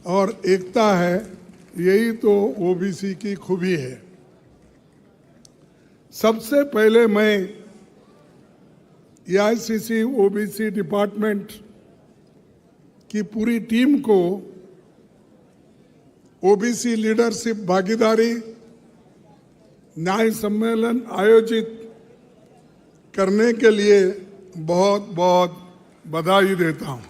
और एकता है, यही तो ओबीसी की खूबी है। सबसे पहले मैं एआईसीसी ओबीसी डिपार्टमेंट की पूरी टीम को ओबीसी लीडरशिप भागीदारी न्याय सम्मेलन आयोजित करने के लिए बहुत बहुत बधाई देता हूं।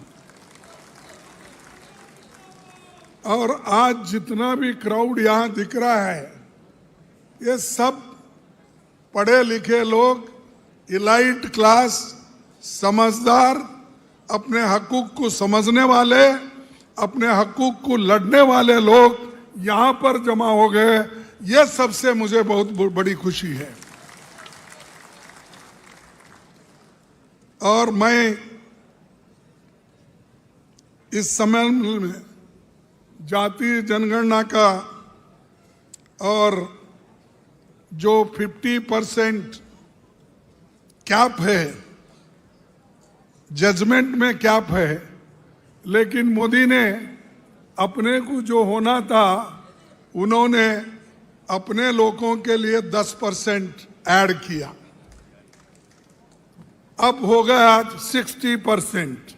और आज जितना भी क्राउड यहाँ दिख रहा है, ये सब पढ़े लिखे लोग, इलाइट क्लास, समझदार, अपने हकूक को समझने वाले, अपने हकूक को लड़ने वाले लोग यहाँ पर जमा हो गए। ये सबसे मुझे बहुत बड़ी खुशी है। और मैं इस सम्मेलन में जातीय जनगणना का और जो 50% कैप है, जजमेंट में कैप है, लेकिन मोदी ने अपने को जो होना था, उन्होंने अपने लोगों के लिए 10% ऐड किया। अब हो गया 60%।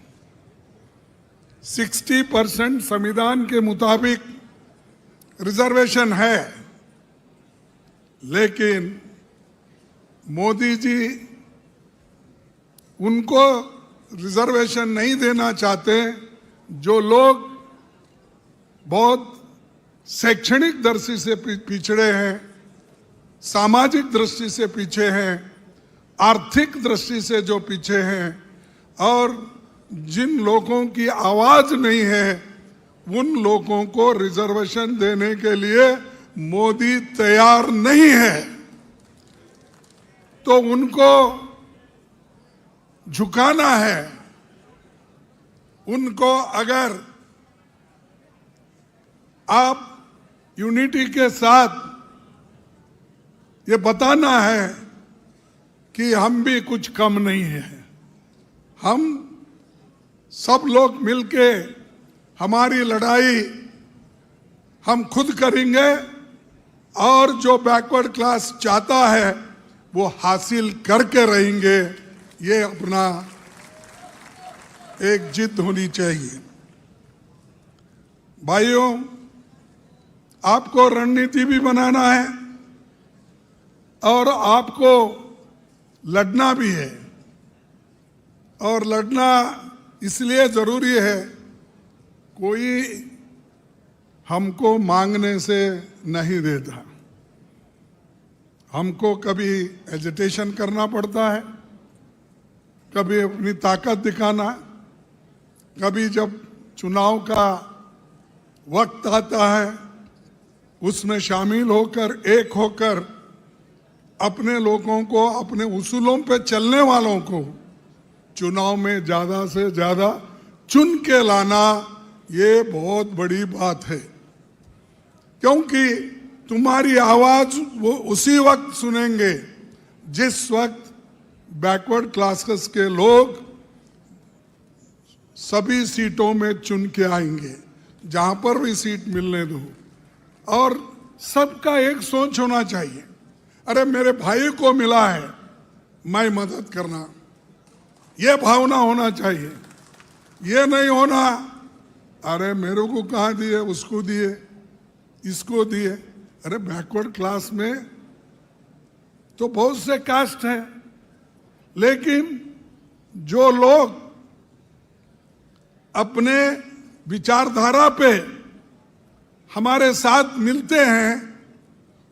60% संविधान के मुताबिक रिजर्वेशन है, लेकिन मोदी जी उनको रिजर्वेशन नहीं देना चाहते जो लोग बहुत शैक्षणिक दृष्टि से पिछड़े हैं, सामाजिक दृष्टि से पीछे हैं, आर्थिक दृष्टि से जो पीछे हैं, और जिन लोगों की आवाज नहीं है, उन लोगों को रिजर्वेशन देने के लिए मोदी तैयार नहीं है। तो उनको झुकाना है। उनको अगर आप यूनिटी के साथ ये बताना है कि हम भी कुछ कम नहीं है, हम सब लोग मिलके हमारी लड़ाई हम खुद करेंगे, और जो बैकवर्ड क्लास चाहता है वो हासिल करके रहेंगे। ये अपना एक जिद होनी चाहिए। भाइयों, आपको रणनीति भी बनाना है और आपको लड़ना भी है। और लड़ना इसलिए जरूरी है, कोई हमको मांगने से नहीं देता। हमको कभी एजिटेशन करना पड़ता है, कभी अपनी ताकत दिखाना, कभी जब चुनाव का वक्त आता है उसमें शामिल होकर, एक होकर अपने लोगों को, अपने उसूलों पे चलने वालों को चुनाव में ज्यादा से ज्यादा चुन के लाना, ये बहुत बड़ी बात है। क्योंकि तुम्हारी आवाज वो उसी वक्त सुनेंगे जिस वक्त बैकवर्ड क्लासेस के लोग सभी सीटों में चुन के आएंगे, जहां पर भी सीट मिलने दो। और सबका एक सोच होना चाहिए, अरे मेरे भाई को मिला है, मैं मदद करना, ये भावना होना चाहिए। ये नहीं होना अरे मेरे को कहाँ दिए, उसको दिए, इसको दिए। अरे बैकवर्ड क्लास में तो बहुत से कास्ट हैं, लेकिन जो लोग अपने विचारधारा पे हमारे साथ मिलते हैं,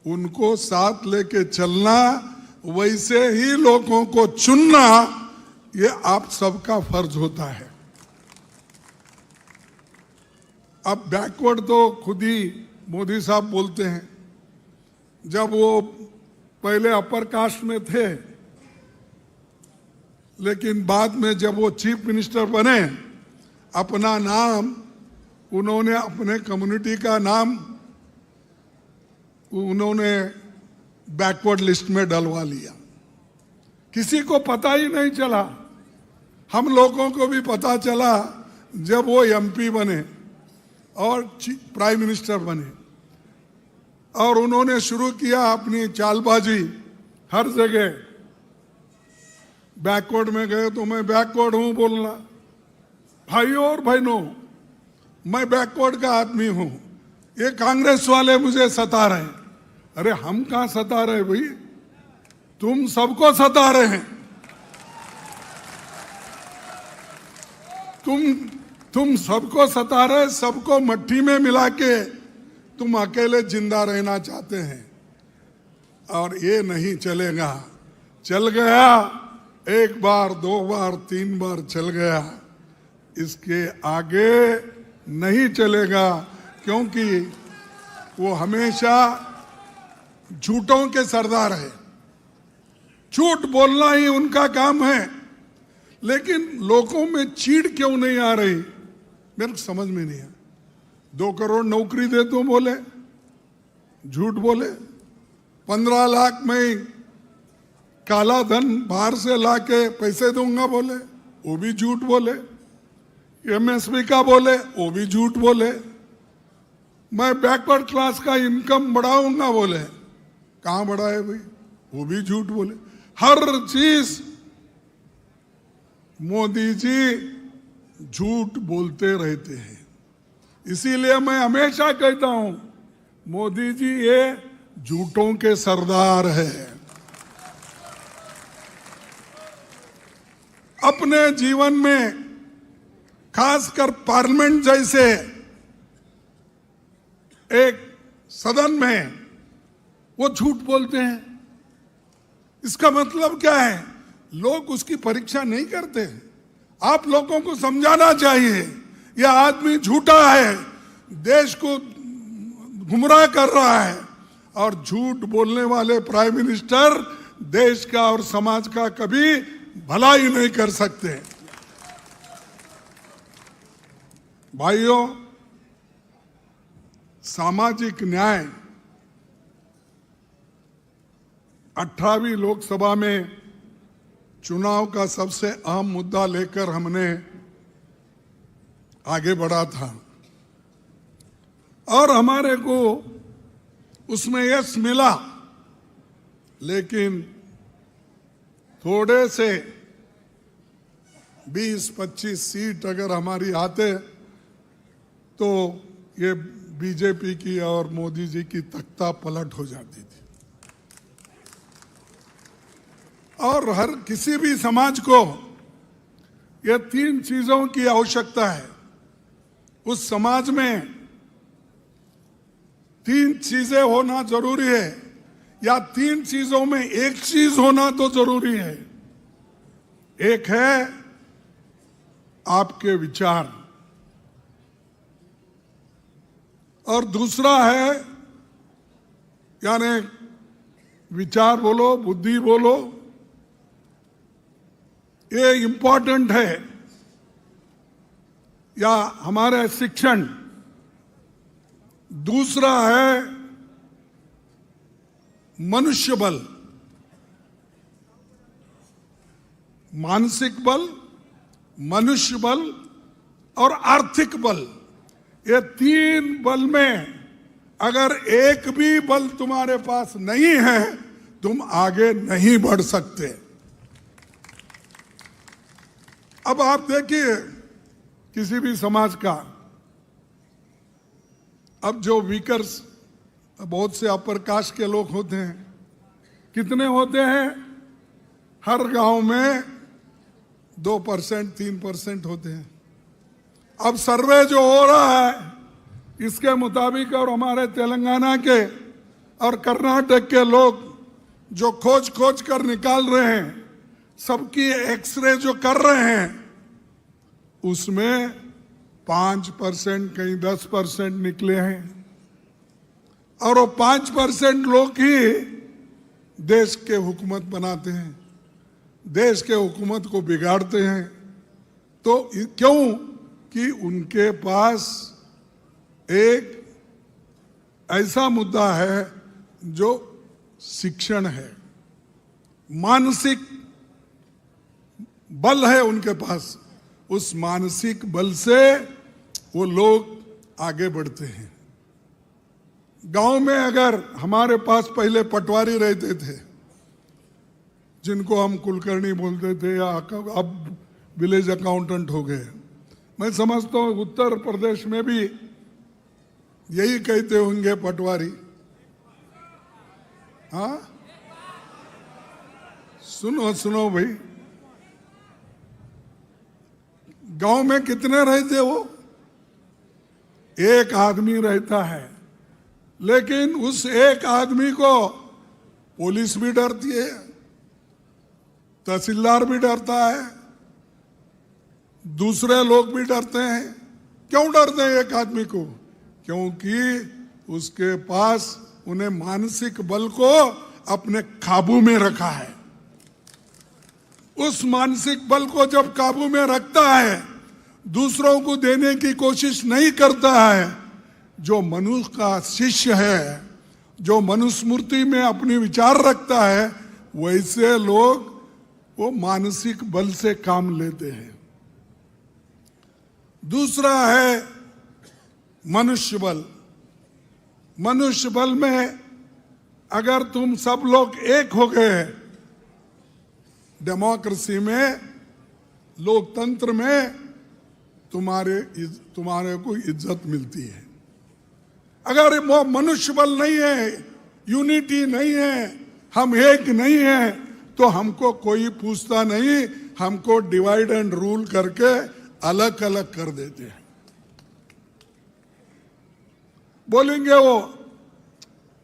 उनको साथ लेके चलना, वैसे ही लोगों को चुनना, ये आप सबका फर्ज होता है। अब बैकवर्ड तो खुद ही मोदी साहब बोलते हैं। जब वो पहले अपर कास्ट में थे, लेकिन बाद में जब वो चीफ मिनिस्टर बने, अपना नाम उन्होंने, अपने कम्युनिटी का नाम उन्होंने बैकवर्ड लिस्ट में डलवा लिया। किसी को पता ही नहीं चला। हम लोगों को भी पता चला जब वो एमपी बने, और प्राइम मिनिस्टर बने और उन्होंने शुरू किया अपनी चालबाजी। हर जगह बैकवर्ड में गए तो मैं बैकवर्ड हूं बोलना। भाइयों और बहनों, मैं बैकवर्ड का आदमी हूं। ये कांग्रेस वाले मुझे सता रहे हैं। अरे हम कहां सता रहे भाई, तुम सबको सता रहे हैं। तुम सबको सता रहे, सबको मट्टी में मिला के तुम अकेले जिंदा रहना चाहते हैं और ये नहीं चलेगा। चल गया, एक बार, दो बार, तीन बार चल गया, इसके आगे नहीं चलेगा, क्योंकि वो हमेशा झूठों के सरदार है। झूठ बोलना ही उनका काम है। लेकिन लोगों में चीड़ क्यों नहीं आ रही, मेरे को समझ में नहीं आया। 2 करोड़ नौकरी दे तो बोले, झूठ बोले। 15 लाख में काला धन बाहर से लाके पैसे दूंगा बोले, वो भी झूठ बोले। एमएसपी का बोले, वो भी झूठ बोले। मैं बैकवर्ड क्लास का इनकम बढ़ाऊंगा बोले, कहां बढ़ाए भाई, वो भी झूठ बोले। हर चीज मोदी जी झूठ बोलते रहते हैं। इसीलिए मैं हमेशा कहता हूं, मोदी जी ये झूठों के सरदार है। अपने जीवन में खासकर पार्लियामेंट जैसे एक सदन में वो झूठ बोलते हैं। इसका मतलब क्या है, लोग उसकी परीक्षा नहीं करते। आप लोगों को समझाना चाहिए, यह आदमी झूठा है, देश को गुमराह कर रहा है। और झूठ बोलने वाले प्राइम मिनिस्टर देश का और समाज का कभी भला ही नहीं कर सकते। भाइयों, सामाजिक न्याय 18वीं लोकसभा में चुनाव का सबसे अहम मुद्दा लेकर हमने आगे बढ़ा था और हमारे को उसमें यश मिला। लेकिन थोड़े से 20-25 सीट अगर हमारी आते तो ये बीजेपी की और मोदी जी की तख्ता पलट हो जाती थी। और हर किसी भी समाज को ये 3 चीजों की आवश्यकता है। उस समाज में 3 चीजें होना जरूरी है, या 3 चीजों में एक चीज होना तो जरूरी है। एक है आपके विचार, और दूसरा है, यानी विचार बोलो, बुद्धि बोलो, ये इंपॉर्टेंट है, या हमारे शिक्षण। दूसरा है मनुष्य बल, मानसिक बल, मनुष्य बल और आर्थिक बल। ये 3 बल में अगर एक भी बल तुम्हारे पास नहीं है, तुम आगे नहीं बढ़ सकते। अब आप देखिए, किसी भी समाज का, अब जो वीकर्स, बहुत से अपर कास्ट के लोग होते हैं, कितने होते हैं? हर गांव में 2%, 3% होते हैं। अब सर्वे जो हो रहा है, इसके मुताबिक, और हमारे तेलंगाना के और कर्नाटक के लोग जो खोज कर निकाल रहे हैं, सबकी एक्सरे जो कर रहे हैं, उसमें 5%, कहीं 10% निकले हैं। और वो 5% लोग ही देश के हुकूमत बनाते हैं, देश के हुकूमत को बिगाड़ते हैं। तो क्यों कि उनके पास एक ऐसा मुद्दा है जो शिक्षण है, मानसिक बल है उनके पास। उस मानसिक बल से वो लोग आगे बढ़ते हैं। गांव में अगर हमारे पास पहले पटवारी रहते थे, जिनको हम कुलकर्णी बोलते थे, या अब विलेज अकाउंटेंट हो गए। मैं समझता हूँ उत्तर प्रदेश में भी यही कहते होंगे पटवारी। हाँ, सुनो सुनो भाई, गांव में कितने रहते हो? एक आदमी रहता है, लेकिन उस एक आदमी को पुलिस भी डरती है, तहसीलदार भी डरता है, दूसरे लोग भी डरते हैं। क्यों डरते हैं एक आदमी को? क्योंकि उसके पास उन्हें मानसिक बल को अपने काबू में रखा है। उस मानसिक बल को जब काबू में रखता है, दूसरों को देने की कोशिश नहीं करता है। जो मनुष्य का शिष्य है, जो मनुस्मृति में अपनी विचार रखता है, वैसे लोग वो मानसिक बल से काम लेते हैं। दूसरा है मनुष्य बल। मनुष्य बल में अगर तुम सब लोग एक हो गए, डेमोक्रेसी में, लोकतंत्र में तुम्हारे को इज्जत मिलती है। अगर वो मनुष्य बल नहीं है, यूनिटी नहीं है, हम एक नहीं है, तो हमको कोई पूछता नहीं, हमको डिवाइड एंड रूल करके अलग अलग कर देते हैं। बोलेंगे वो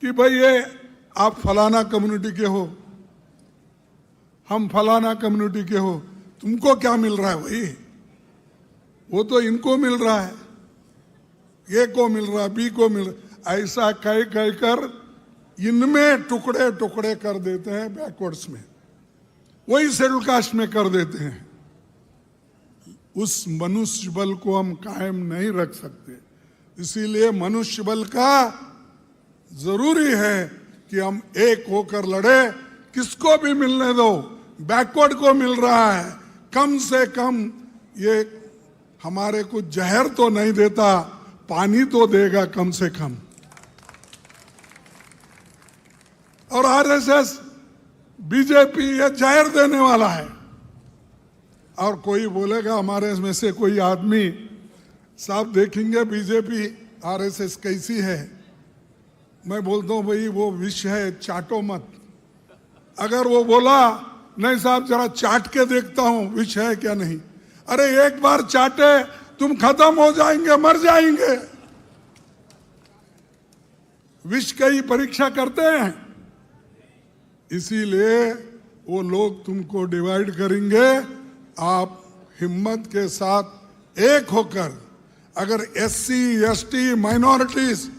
कि भाई ये आप फलाना कम्युनिटी के हो, हम फलाना कम्युनिटी के हो, तुमको क्या मिल रहा है भाई? वो तो इनको मिल रहा है, ए को मिल रहा है, बी को मिल रहा है। ऐसा कह कर इनमें टुकड़े टुकड़े कर देते हैं, बैकवर्ड्स में, वही शेड्यूल कास्ट में कर देते हैं। उस मनुष्य बल को हम कायम नहीं रख सकते। इसीलिए मनुष्य बल का जरूरी है कि हम एक होकर लड़े। किसको भी मिलने दो, बैकवर्ड को मिल रहा है, कम से कम ये हमारे को जहर तो नहीं देता, पानी तो देगा कम से कम। और आरएसएस, बीजेपी ये जहर देने वाला है। और कोई बोलेगा हमारे में से कोई आदमी, साहब देखेंगे बीजेपी आरएसएस कैसी है। मैं बोलता हूं भाई वो विष है, चाटो मत। अगर वो बोला नहीं साहब जरा चाट के देखता हूं विष है क्या नहीं, अरे एक बार चाटे तुम खत्म हो जाएंगे, मर जाएंगे। विष की परीक्षा करते हैं, इसीलिए वो लोग तुमको डिवाइड करेंगे। आप हिम्मत के साथ एक होकर, अगर एससी, एसटी, माइनॉरिटीज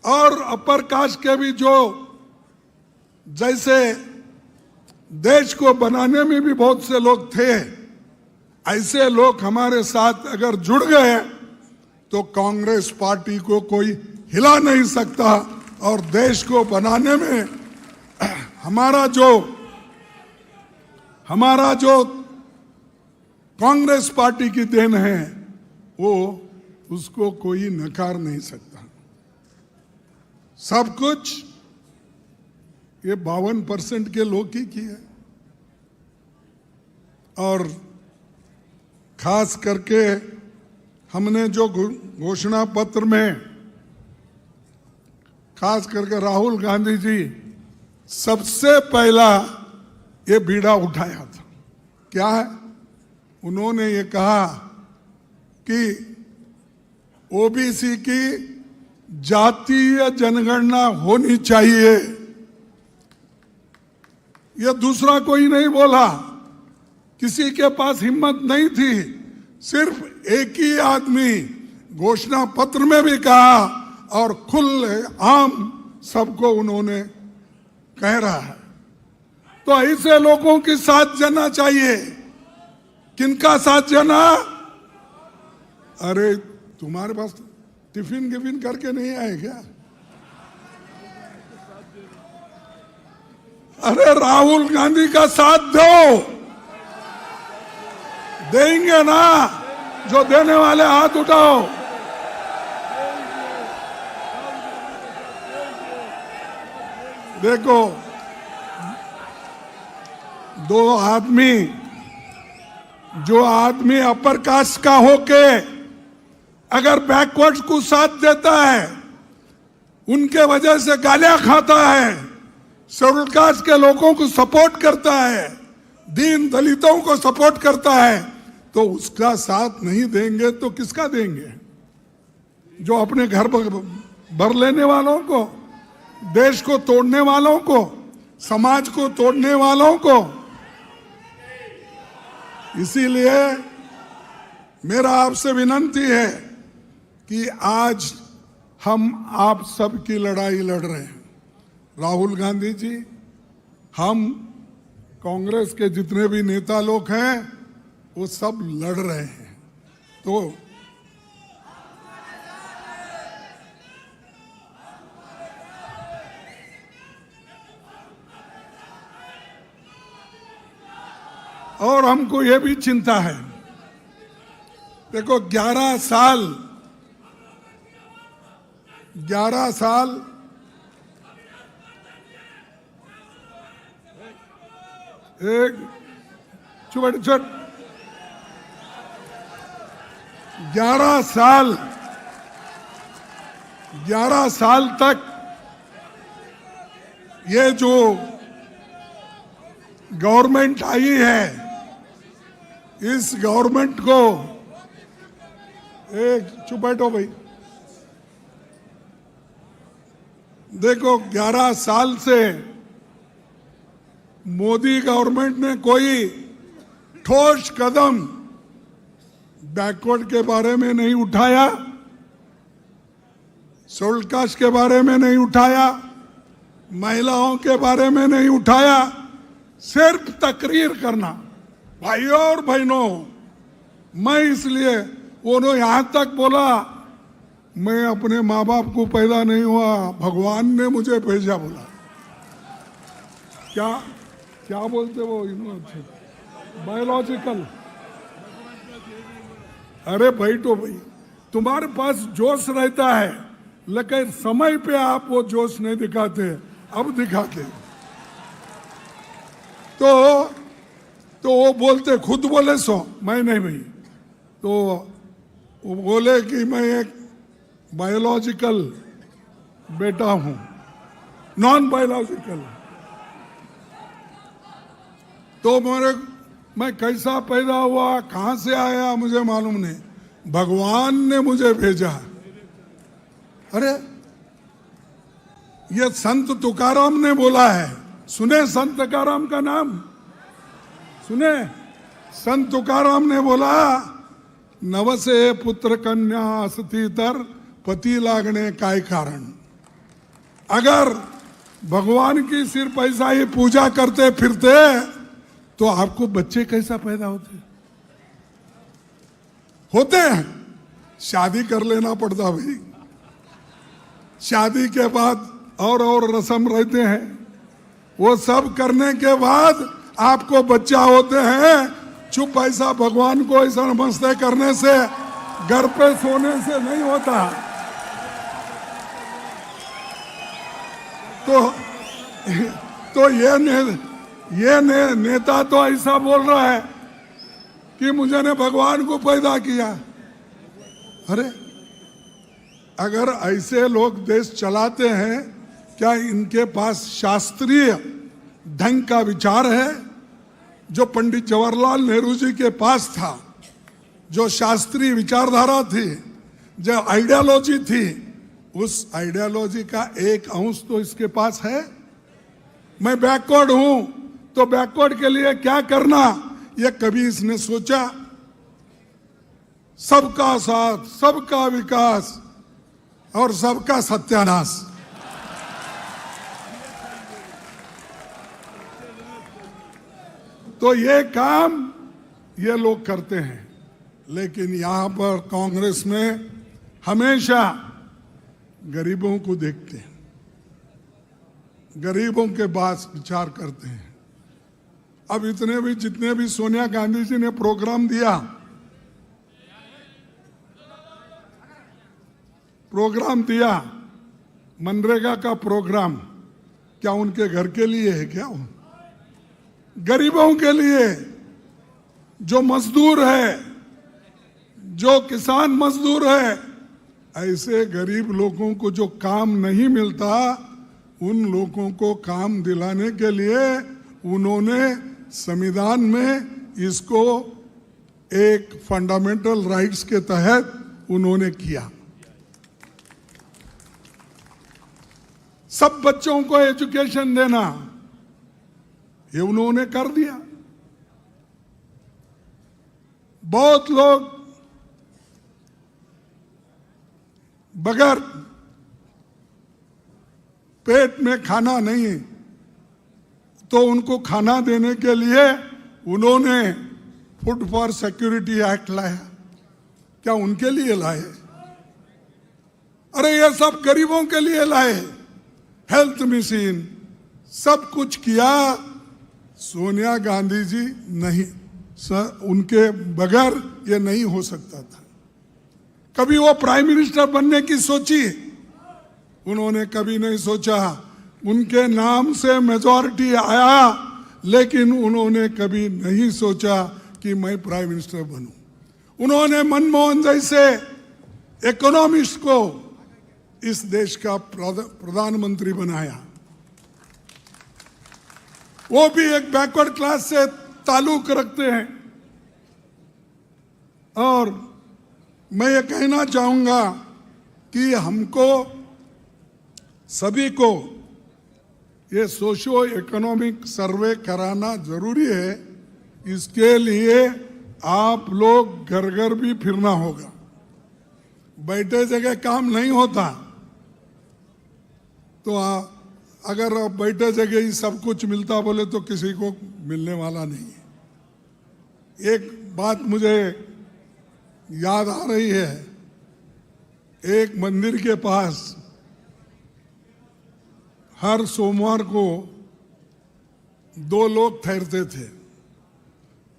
और अपर कास्ट के भी जो, जैसे देश को बनाने में भी बहुत से लोग थे, ऐसे लोग हमारे साथ अगर जुड़ गए तो कांग्रेस पार्टी को कोई हिला नहीं सकता। और देश को बनाने में हमारा जो कांग्रेस पार्टी की देन है, वो उसको कोई नकार नहीं सकता। सब कुछ ये 52% के लोग ही की है। और खास करके हमने जो घोषणा पत्र में, खास करके राहुल गांधी जी सबसे पहला ये बीड़ा उठाया था। क्या है? उन्होंने ये कहा कि ओबीसी की जातीय जनगणना होनी चाहिए। ये दूसरा कोई नहीं बोला, किसी के पास हिम्मत नहीं थी। सिर्फ एक ही आदमी घोषणा पत्र में भी कहा और खुले आम सबको उन्होंने कह रहा है। तो ऐसे लोगों के साथ जाना चाहिए। किनका साथ जाना? अरे तुम्हारे पास टिफिन गिफिन करके नहीं आए क्या? अरे राहुल गांधी का साथ दो, देंगे ना? जो देने वाले हाथ उठाओ। देखो, जो आदमी अपर कास्ट का होके अगर बैकवर्ड को साथ देता है, उनके वजह से गालियां खाता है, शेड्यूल कास्ट के लोगों को सपोर्ट करता है, दीन दलितों को सपोर्ट करता है, तो उसका साथ नहीं देंगे तो किसका देंगे? जो अपने घर भर लेने वालों को, देश को तोड़ने वालों को, समाज को तोड़ने वालों को। इसीलिए मेरा आपसे विनंती है कि आज हम आप सबकी लड़ाई लड़ रहे हैं। राहुल गांधी जी, हम कांग्रेस के जितने भी नेता लोग हैं वो सब लड़ रहे हैं। तो और हमको ये भी चिंता है, देखो 11 साल एक छोड़ 11 साल तक ये जो गवर्नमेंट आई है, इस गवर्नमेंट को चुप बैठो भाई। देखो 11 साल से मोदी गवर्नमेंट ने कोई ठोस कदम बैकवर्ड के बारे में नहीं उठाया, शेड्यूल कास्ट के बारे में नहीं उठाया, महिलाओं के बारे में नहीं उठाया, सिर्फ तकरीर करना। भाइयों और बहनों, मैं इसलिए उन्होंने यहां तक बोला, मैं अपने माँ बाप को पैदा नहीं हुआ, भगवान ने मुझे भेजा, बोला। क्या बोलते वो बायोलॉजिकल। अरे बैठो भाई, तुम्हारे पास जोश रहता है, लेकिन समय पे आप वो जोश नहीं दिखाते, अब दिखाते। तो वो बोलते, खुद बोले सो, मैं नहीं भाई। तो वो बोले कि मैं एक बायोलॉजिकल बेटा हूं, नॉन बायोलॉजिकल। तो मैं कैसा पैदा हुआ, कहां से आया, मुझे मालूम नहीं, भगवान ने मुझे भेजा। अरे ये संत तुकाराम ने बोला है, सुने संत तुकाराम का नाम सुने? संत तुकाराम ने बोला, नवसे पुत्र कन्या असती तर पति लागणे काय कारण। अगर भगवान की सिर्फ ऐसा ही पूजा करते फिरते तो आपको बच्चे कैसा पैदा होते हैं? शादी कर लेना पड़ता भाई, शादी के बाद और रस्म रहते हैं, वो सब करने के बाद आपको बच्चा होते हैं। चुप ऐसा भगवान को ऐसा नमस्ते करने से, घर पे सोने से नहीं होता। तो ये नेता तो ऐसा बोल रहा है कि मुझे ने भगवान को पैदा किया। अरे अगर ऐसे लोग देश चलाते हैं, क्या इनके पास शास्त्रीय ढंग का विचार है? जो पंडित जवाहरलाल नेहरू जी के पास था, जो शास्त्रीय विचारधारा थी, जो आइडियोलॉजी थी, उस आइडियोलॉजी का एक अंश तो इसके पास है। मैं बैकवर्ड हूं तो बैकवर्ड के लिए क्या करना, ये कभी इसने सोचा? सबका साथ, सबका विकास और सबका सत्यानाश। तो ये काम ये लोग करते हैं, लेकिन यहां पर कांग्रेस में हमेशा गरीबों को देखते हैं, गरीबों के बाद विचार करते हैं। अब जितने भी सोनिया गांधी जी ने प्रोग्राम दिया, मनरेगा का प्रोग्राम, क्या उनके घर के लिए है क्या? गरीबों के लिए, जो मजदूर है, जो किसान मजदूर है, ऐसे गरीब लोगों को जो काम नहीं मिलता, उन लोगों को काम दिलाने के लिए उन्होंने संविधान में इसको एक फंडामेंटल राइट्स के तहत उन्होंने किया। सब बच्चों को एजुकेशन देना, ये उन्होंने कर दिया। बहुत लोग बगैर पेट में खाना नहीं तो उनको खाना देने के लिए उन्होंने फूड फॉर सिक्योरिटी एक्ट लाया। क्या उनके लिए लाए? अरे ये सब गरीबों के लिए लाए। हेल्थ मिशन सब कुछ किया, सोनिया गांधी जी नहीं, उनके बगैर ये नहीं हो सकता था। कभी वो प्राइम मिनिस्टर बनने की सोची? उन्होंने कभी नहीं सोचा। उनके नाम से मेजॉरिटी आया, लेकिन उन्होंने कभी नहीं सोचा कि मैं प्राइम मिनिस्टर बनूं। उन्होंने मनमोहन जैसे इकोनॉमिस्ट को इस देश का प्रधानमंत्री बनाया। वो भी एक बैकवर्ड क्लास से ताल्लुक रखते हैं। और मैं ये कहना चाहूंगा कि हमको सभी को ये सोशियो इकोनॉमिक सर्वे कराना जरूरी है। इसके लिए आप लोग घर घर भी फिरना होगा। बैठे जगह काम नहीं होता। तो अगर बैठे जगह ही सब कुछ मिलता बोले तो किसी को मिलने वाला नहीं है। एक बात मुझे याद आ रही है। एक मंदिर के पास हर सोमवार को दो लोग ठहरते थे,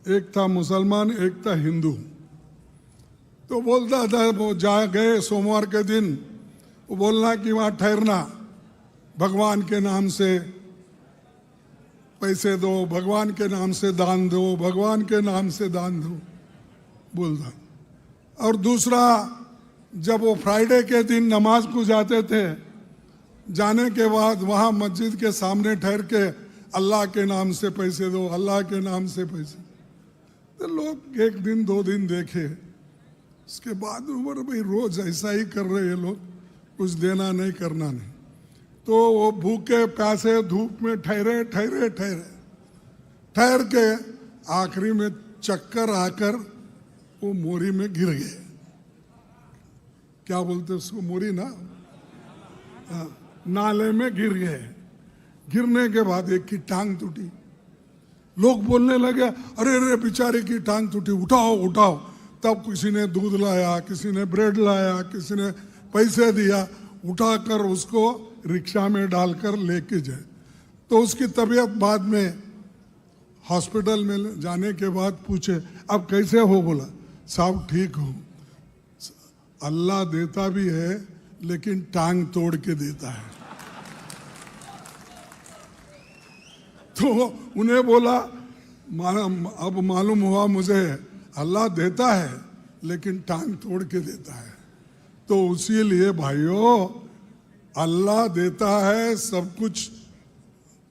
एक था मुसलमान, एक था हिंदू। तो बोलता था, वो जा गए सोमवार के दिन, वो बोलना कि वहाँ ठहरना, भगवान के नाम से पैसे दो, भगवान के नाम से दान दो, भगवान के नाम से दान दो बोलता। और दूसरा, जब वो फ्राइडे के दिन नमाज को जाते थे, जाने के बाद वहाँ मस्जिद के सामने ठहर के अल्लाह के नाम से पैसे दो, अल्लाह के नाम से पैसे। तो लोग एक दिन दो दिन देखे, उसके बाद भाई रोज ऐसा ही कर रहे हैं लोग, कुछ देना नहीं करना नहीं। तो वो भूखे प्यासे धूप में ठहरे ठहरे ठहरे ठहर के आखिरी में चक्कर आकर वो मोरी में गिर गए। क्या बोलते उसको, मोरी ना, नाले में गिर गए। गिरने के बाद एक की टांग टूटी। लोग बोलने लगे, अरे अरे बेचारे की टांग टूटी, उठाओ उठाओ। तब किसी ने दूध लाया, किसी ने ब्रेड लाया, किसी ने पैसे दिया, उठाकर उसको रिक्शा में डालकर लेके जाए। तो उसकी तबीयत बाद में हॉस्पिटल में जाने के बाद पूछे, अब कैसे हो? बोला, साहब ठीक हूँ। अल्लाह देता भी है लेकिन टांग तोड़ के देता है। तो उन्हें बोला, अब मालूम हुआ मुझे, अल्लाह देता है लेकिन टांग तोड़ के देता है। तो इसीलिए भाइयों, अल्लाह देता है सब कुछ,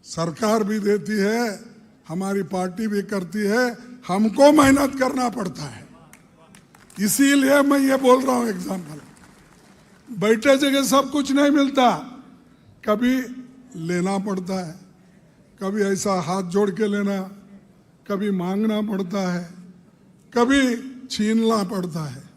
सरकार भी देती है, हमारी पार्टी भी करती है, हमको मेहनत करना पड़ता है। इसीलिए मैं ये बोल रहा हूं एग्जाम्पल, बैठे जगह सब कुछ नहीं मिलता, कभी लेना पड़ता है, कभी ऐसा हाथ जोड़ के लेना, कभी मांगना पड़ता है, कभी छीनना पड़ता है।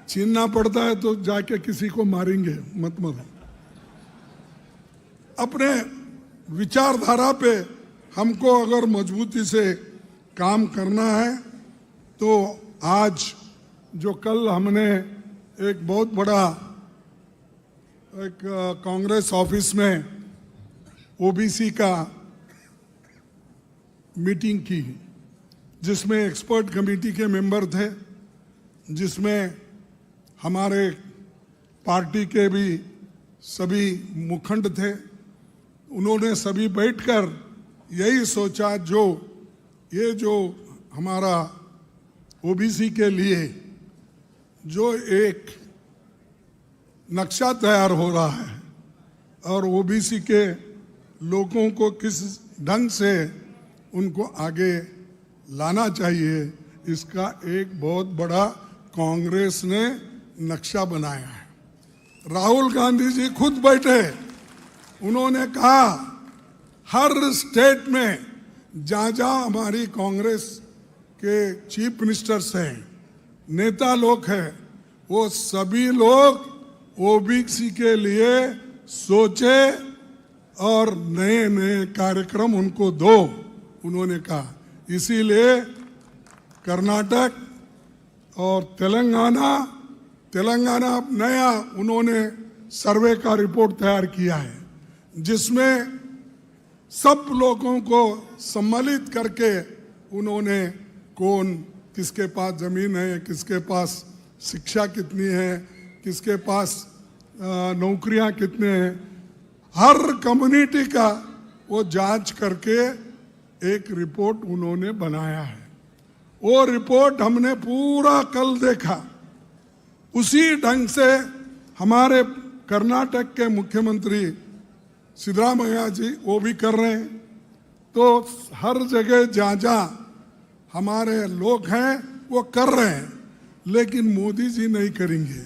छीनना पड़ता है तो जाके किसी को मारेंगे मत। अपने विचारधारा पे हमको अगर मजबूती से काम करना है तो आज जो कल हमने एक बहुत बड़ा एक कांग्रेस ऑफिस में ओबीसी का मीटिंग की, जिसमें एक्सपर्ट कमेटी के मेंबर थे, जिसमें हमारे पार्टी के भी सभी मुखंड थे, उन्होंने सभी बैठकर यही सोचा जो हमारा ओबीसी के लिए जो एक नक्शा तैयार हो रहा है और ओबीसी के लोगों को किस ढंग से उनको आगे लाना चाहिए, इसका एक बहुत बड़ा कांग्रेस ने नक्शा बनाया है। राहुल गांधी जी खुद बैठे, उन्होंने कहा हर स्टेट में जहाँ हमारी कांग्रेस के चीफ मिनिस्टर्स हैं, नेता लोग हैं, वो सभी लोग ओबीसी के लिए सोचे और नए नए कार्यक्रम उनको दो, उन्होंने कहा। इसीलिए कर्नाटक और तेलंगाना नया उन्होंने सर्वे का रिपोर्ट तैयार किया है, जिसमें सब लोगों को सम्मिलित करके उन्होंने कौन किसके पास जमीन है, किसके पास शिक्षा कितनी है, किसके पास नौकरियां कितने हैं, हर कम्युनिटी का वो जांच करके एक रिपोर्ट उन्होंने बनाया है। वो रिपोर्ट हमने पूरा कल देखा। उसी ढंग से हमारे कर्नाटक के मुख्यमंत्री सिद्धरामैया जी वो भी कर रहे हैं। तो हर जगह जहाँ हमारे लोग हैं वो कर रहे हैं, लेकिन मोदी जी नहीं करेंगे।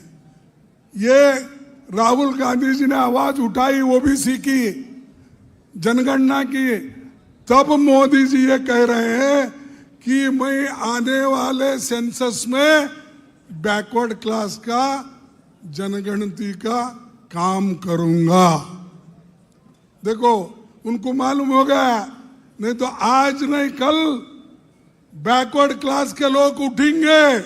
ये राहुल गांधी जी ने आवाज उठाई ओबीसी की जनगणना की, तब मोदी जी ये कह रहे हैं कि मैं आने वाले सेंसस में बैकवर्ड क्लास का जनगणति का काम करूंगा। देखो, उनको मालूम हो गया, नहीं तो आज नहीं कल बैकवर्ड क्लास के लोग उठेंगे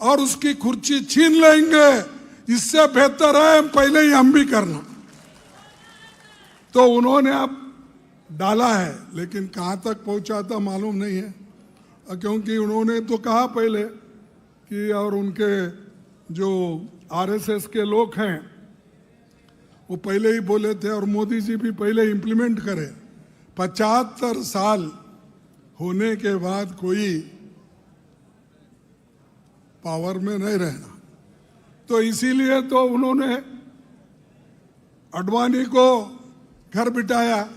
और उसकी कुर्सी छीन लेंगे। इससे बेहतर है पहले ही हम भी करना। तो उन्होंने अब डाला है, लेकिन कहां तक पहुंचा था मालूम नहीं है, क्योंकि उन्होंने तो कहा पहले कि और उनके जो आरएसएस के लोग हैं वो पहले ही बोले थे और मोदी जी भी पहले इंप्लीमेंट करे। 75 साल होने के बाद कोई पावर में नहीं रहना, तो इसीलिए तो उन्होंने अडवाणी को घर बिठाया,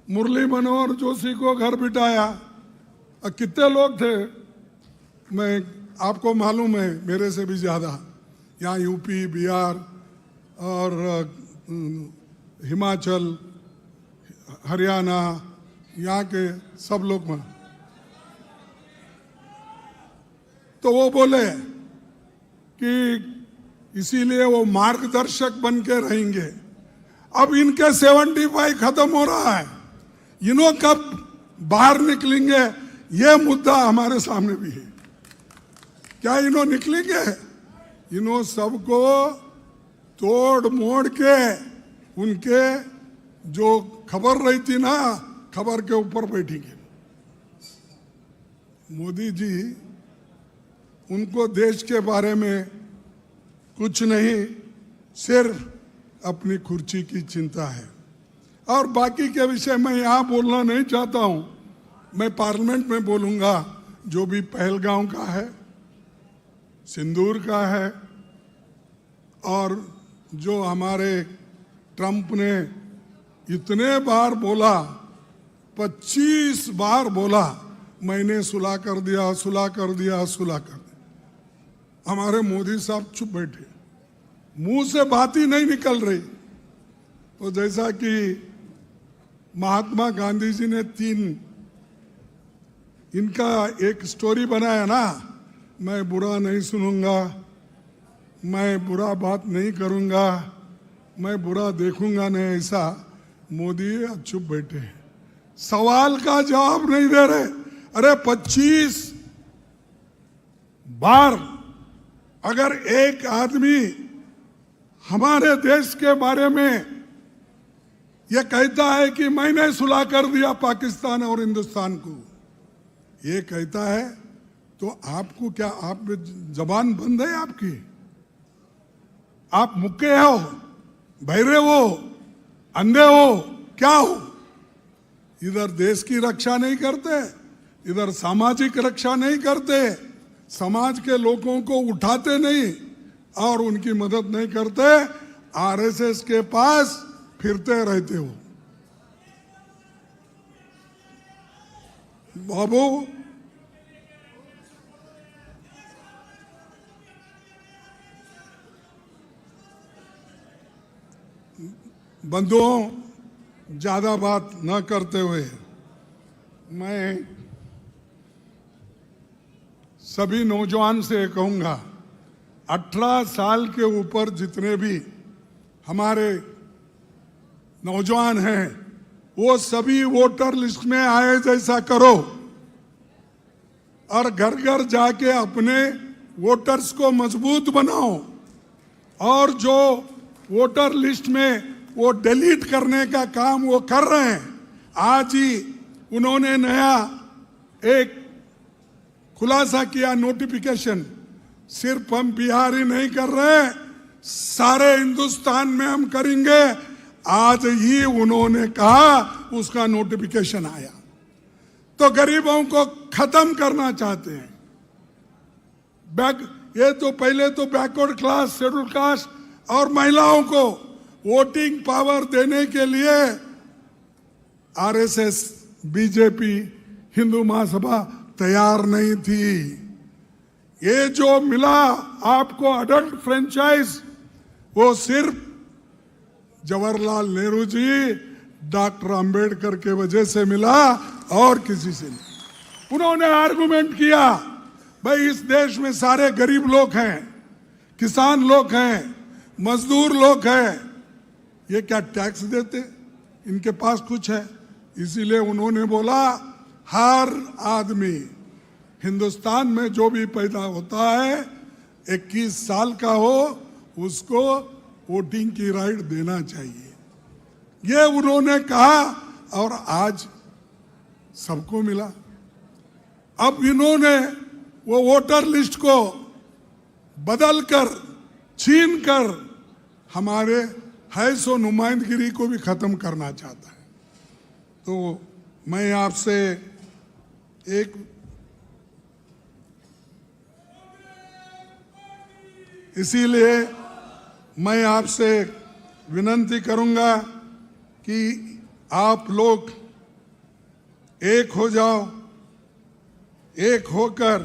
मुरली मनोहर जोशी को घर बिठाया। और कितने लोग थे, मैं आपको मालूम है मेरे से भी ज़्यादा, यहाँ यूपी, बिहार और हिमाचल, हरियाणा, यहाँ के सब लोग में। तो वो बोले कि इसीलिए वो मार्गदर्शक बन के रहेंगे। अब इनके 75 खत्म हो रहा है, इन्हों कब बाहर निकलेंगे, ये मुद्दा हमारे सामने भी है। क्या इन्हों निकलेंगे? इन्हों सबको तोड़ मोड़ के उनके जो खबर रही थी ना, खबर के ऊपर बैठेंगे। मोदी जी, उनको देश के बारे में कुछ नहीं, सिर्फ अपनी कुर्सी की चिंता है। और बाकी के विषय मैं यहाँ बोलना नहीं चाहता हूँ, मैं पार्लियामेंट में बोलूँगा। जो भी पहलगांव का है, सिंदूर का है, और जो हमारे ट्रंप ने इतने बार बोला, 25 बार बोला, मैंने सुलह कर दिया, सुलह कर दिया, सुलह कर दिया। हमारे मोदी साहब चुप बैठे, मुंह से बात ही नहीं निकल रही। तो जैसा कि महात्मा गांधी जी ने 3 इनका एक स्टोरी बनाया ना, मैं बुरा नहीं सुनूंगा, मैं बुरा बात नहीं करूंगा, मैं बुरा देखूंगा नहीं, ऐसा मोदी चुप बैठे हैं, सवाल का जवाब नहीं दे रहे। अरे 25 बार अगर एक आदमी हमारे देश के बारे में यह कहता है कि मैंने सुलह कर दिया पाकिस्तान और हिंदुस्तान को, ये कहता है, तो आपको क्या, आप जबान बंद है आपकी? आप मुक्के हो, बहरे हो, अंधे हो, क्या हो? इधर देश की रक्षा नहीं करते, इधर सामाजिक रक्षा नहीं करते, समाज के लोगों को उठाते नहीं और उनकी मदद नहीं करते, आरएसएस के पास फिरते रहते हो। बाबू, बंधुओं, ज्यादा बात न करते हुए मैं सभी नौजवान से कहूंगा, 18 साल के ऊपर जितने भी हमारे नौजवान हैं वो सभी वोटर लिस्ट में आए जैसा करो और घर घर जाके अपने वोटर्स को मजबूत बनाओ। और जो वोटर लिस्ट में वो डिलीट करने का काम वो कर रहे हैं, आज ही उन्होंने नया एक खुलासा किया, नोटिफिकेशन। सिर्फ हम बिहार ही नहीं कर रहे, सारे हिंदुस्तान में हम करेंगे। आज ही उन्होंने कहा, उसका नोटिफिकेशन आया। तो गरीबों को खत्म करना चाहते हैं। ये तो पहले तो बैकवर्ड क्लास, शेड्यूल कास्ट और महिलाओं को वोटिंग पावर देने के लिए आरएसएस, बीजेपी, हिंदू महासभा तैयार नहीं थी। ये जो मिला आपको अडल्ट फ्रेंचाइज, वो सिर्फ जवाहरलाल नेहरू जी, डॉक्टर अंबेडकर के वजह से मिला और किसी से नहीं। उन्होंने आर्गुमेंट किया, भाई इस देश में सारे गरीब लोग हैं, किसान लोग हैं, मजदूर लोग हैं, ये क्या टैक्स देते? इनके पास कुछ है। इसीलिए उन्होंने बोला, हर आदमी हिंदुस्तान में जो भी पैदा होता है 21 साल का हो, उसको वोटिंग की राइट देना चाहिए। ये उन्होंने कहा और आज सबको मिला। अब इन्होंने वो वोटर लिस्ट को बदलकर, छीनकर हमारे है सो नुमाइंदगिरी को भी खत्म करना चाहता है। तो मैं आपसे एक इसीलिए मैं आपसे विनती करूंगा कि आप लोग एक हो जाओ, एक होकर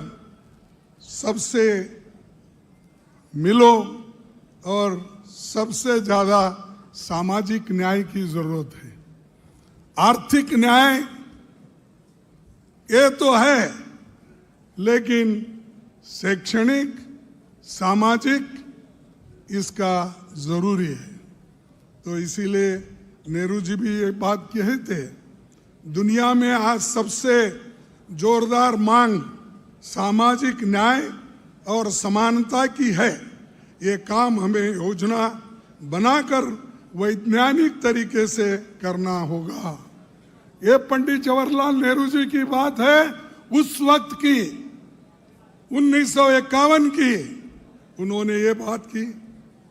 सबसे मिलो। और सबसे ज्यादा सामाजिक न्याय की जरूरत है। आर्थिक न्याय ये तो है, लेकिन शैक्षणिक, सामाजिक इसका जरूरी है। तो इसीलिए नेहरू जी भी ये बात कहे थे, दुनिया में आज सबसे जोरदार मांग सामाजिक न्याय और समानता की है। ये काम हमें योजना बनाकर वैज्ञानिक तरीके से करना होगा। ये पंडित जवाहरलाल नेहरू जी की बात है, उस वक्त की, 1951 की उन्होंने ये बात की।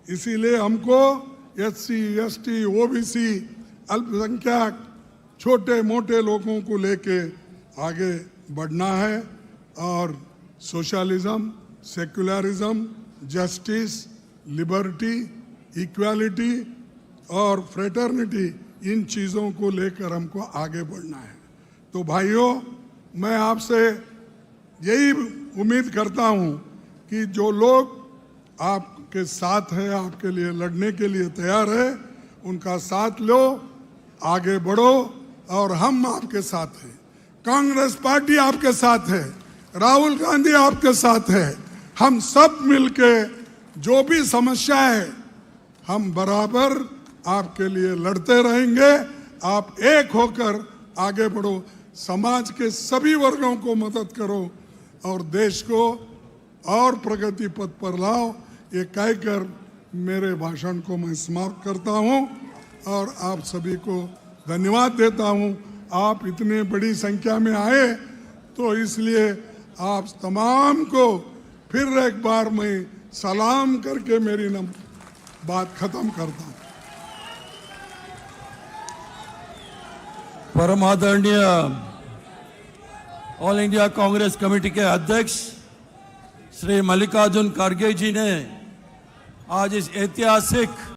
इसीलिए हमको एससी, एसटी, ओबीसी, अल्पसंख्यक, छोटे मोटे लोगों को लेके आगे बढ़ना है और socialism, secularism, justice, liberty, equality और फ्रेटर्निटी, इन चीज़ों को लेकर हमको आगे बढ़ना है। तो भाइयों, मैं आपसे यही उम्मीद करता हूं कि जो लोग आपके साथ हैं, आपके लिए लड़ने के लिए तैयार है, उनका साथ लो, आगे बढ़ो। और हम आपके साथ हैं, कांग्रेस पार्टी आपके साथ है, राहुल गांधी आपके साथ है। हम सब मिलके जो भी समस्या है, हम बराबर आपके लिए लड़ते रहेंगे। आप एक होकर आगे बढ़ो, समाज के सभी वर्गों को मदद करो और देश को और प्रगति पथ पर लाओ। ये कहकर मेरे भाषण को मैं समाप्त करता हूं और आप सभी को धन्यवाद देता हूं। आप इतने बड़ी संख्या में आए, तो इसलिए आप तमाम को फिर एक बार मैं सलाम करके मेरी बात खत्म करता हूं। परम आदरणीय ऑल इंडिया कांग्रेस कमेटी के अध्यक्ष श्री मल्लिकार्जुन खड़गे जी ने आज इस ऐतिहासिक